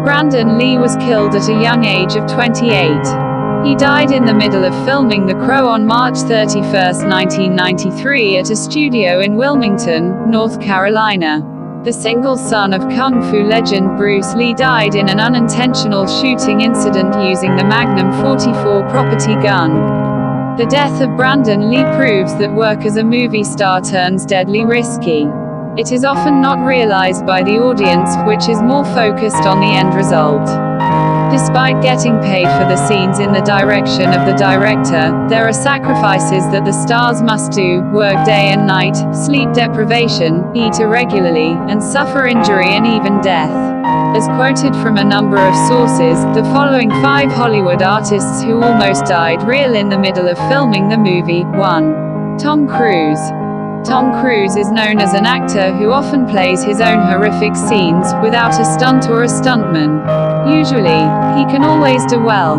Brandon Lee was killed at a young age of 28. He died in the middle of filming The Crow on March 31, 1993 at a studio in Wilmington, North Carolina. The single son of Kung Fu legend Bruce Lee died in an unintentional shooting incident using the Magnum 44 property gun. The death of Brandon Lee proves that work as a movie star turns deadly risky. It is often not realized by the audience, which is more focused on the end result. Despite getting paid for the scenes in the direction of the director, there are sacrifices that the stars must do: work day and night, sleep deprivation, eat irregularly, and suffer injury and even death. As quoted from a number of sources, the following 5 Hollywood artists who almost died real in the middle of filming the movie. 1. Tom Cruise. Tom Cruise is known as an actor who often plays his own horrific scenes, without a stunt or a stuntman. Usually, he can always do well.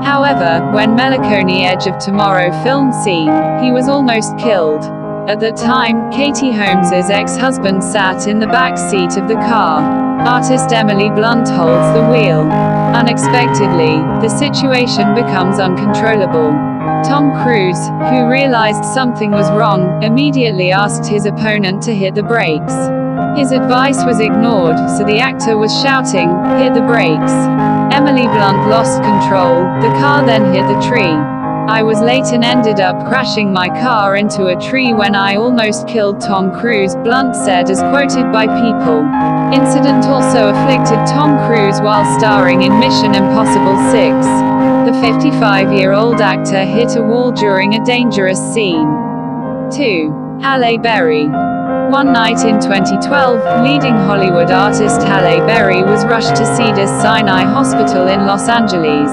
However, when Melancholy Edge of Tomorrow filmed scene, he was almost killed. At that time, Katie Holmes's ex-husband sat in the back seat of the car. Artist Emily Blunt holds the wheel. Unexpectedly, the situation becomes uncontrollable. Tom Cruise, who realized something was wrong, immediately asked his opponent to hit the brakes. His advice was ignored, so the actor was shouting, "Hit the brakes." Emily Blunt lost control. The car then hit the tree. "I was late and ended up crashing my car into a tree when I almost killed Tom Cruise," Blunt said, as quoted by People. Incident also afflicted Tom Cruise while starring in Mission Impossible 6. The 55-year-old actor hit a wall during a dangerous scene. 2. Halle Berry. One night in 2012, leading Hollywood artist Halle Berry was rushed to Cedars-Sinai Hospital in Los Angeles.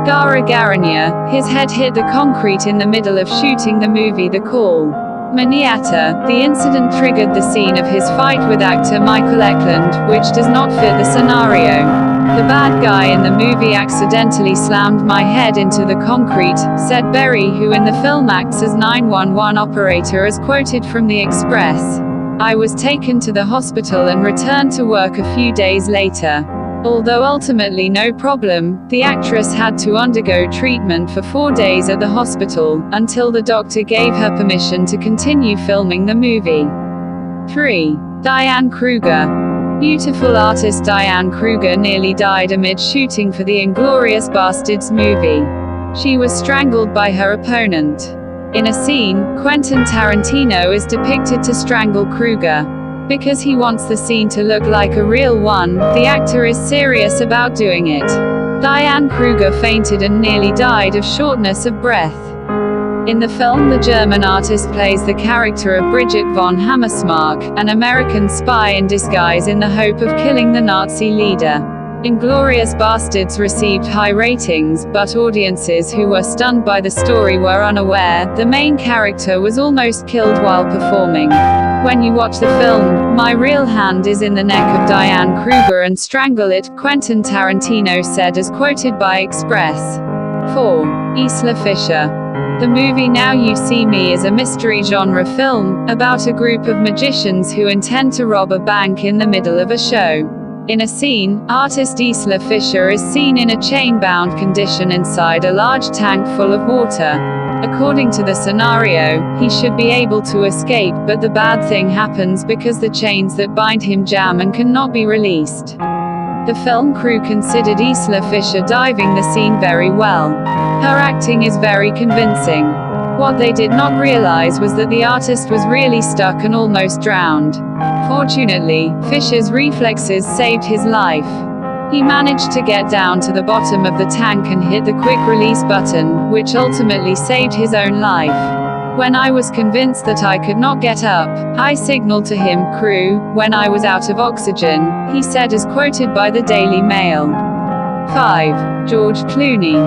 Gara Garania, his head hit the concrete in the middle of shooting the movie The Call. Maniata, the incident triggered the scene of his fight with actor Michael Eklund, which does not fit the scenario. "The bad guy in the movie accidentally slammed my head into the concrete," said Berry, who in the film acts as 911 operator, as quoted from The Express. "I was taken to the hospital and returned to work a few days later. Although ultimately no problem, the actress had to undergo treatment for 4 days at the hospital, until the doctor gave her permission to continue filming the movie." 3. Diane Kruger. Beautiful artist Diane Kruger nearly died amid shooting for the Inglourious Basterds movie. She was strangled by her opponent. In a scene, Quentin Tarantino is depicted to strangle Kruger. Because he wants the scene to look like a real one, the actor is serious about doing it. Diane Kruger fainted and nearly died of shortness of breath. In the film, the German artist plays the character of Brigitte von Hammersmark, an American spy in disguise in the hope of killing the Nazi leader. Inglourious Basterds received high ratings, but audiences who were stunned by the story were unaware the main character was almost killed while performing. "When you watch the film, my real hand is in the neck of Diane Kruger and strangle it," Quentin Tarantino said, as quoted by Express. 4. Isla Fisher. The movie Now You See Me is a mystery genre film, about a group of magicians who intend to rob a bank in the middle of a show. In a scene, artist Isla Fisher is seen in a chain-bound condition inside a large tank full of water. According to the scenario, he should be able to escape, but the bad thing happens because the chains that bind him jam and cannot be released. The film crew considered Isla Fisher diving the scene very well. Her acting is very convincing. What they did not realize was that the artist was really stuck and almost drowned. Fortunately, Fisher's reflexes saved his life. He managed to get down to the bottom of the tank and hit the quick release button, which ultimately saved his own life. "When I was convinced that I could not get up, I signaled to him, 'Crew,' when I was out of oxygen," he said, as quoted by the Daily Mail. 5. George Clooney.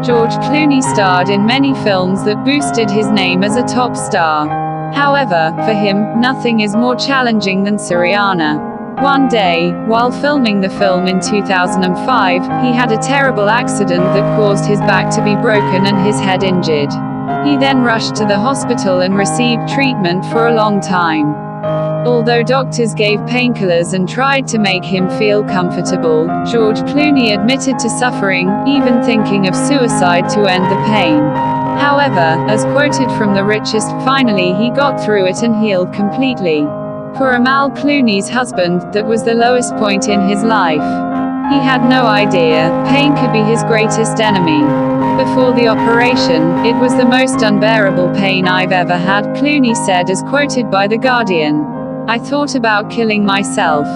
George Clooney starred in many films that boosted his name as a top star. However, for him, nothing is more challenging than Syriana. One day, while filming the film in 2005, he had a terrible accident that caused his back to be broken and his head injured. He then rushed to the hospital and received treatment for a long time. Although doctors gave painkillers and tried to make him feel comfortable, George Clooney admitted to suffering, even thinking of suicide to end the pain. However, as quoted from The Richest, finally he got through it and healed completely. For Amal Clooney's husband, that was the lowest point in his life. He had no idea pain could be his greatest enemy. Before the operation, it was the most unbearable pain I've ever had, Clooney said, as quoted by The Guardian. I thought about killing myself.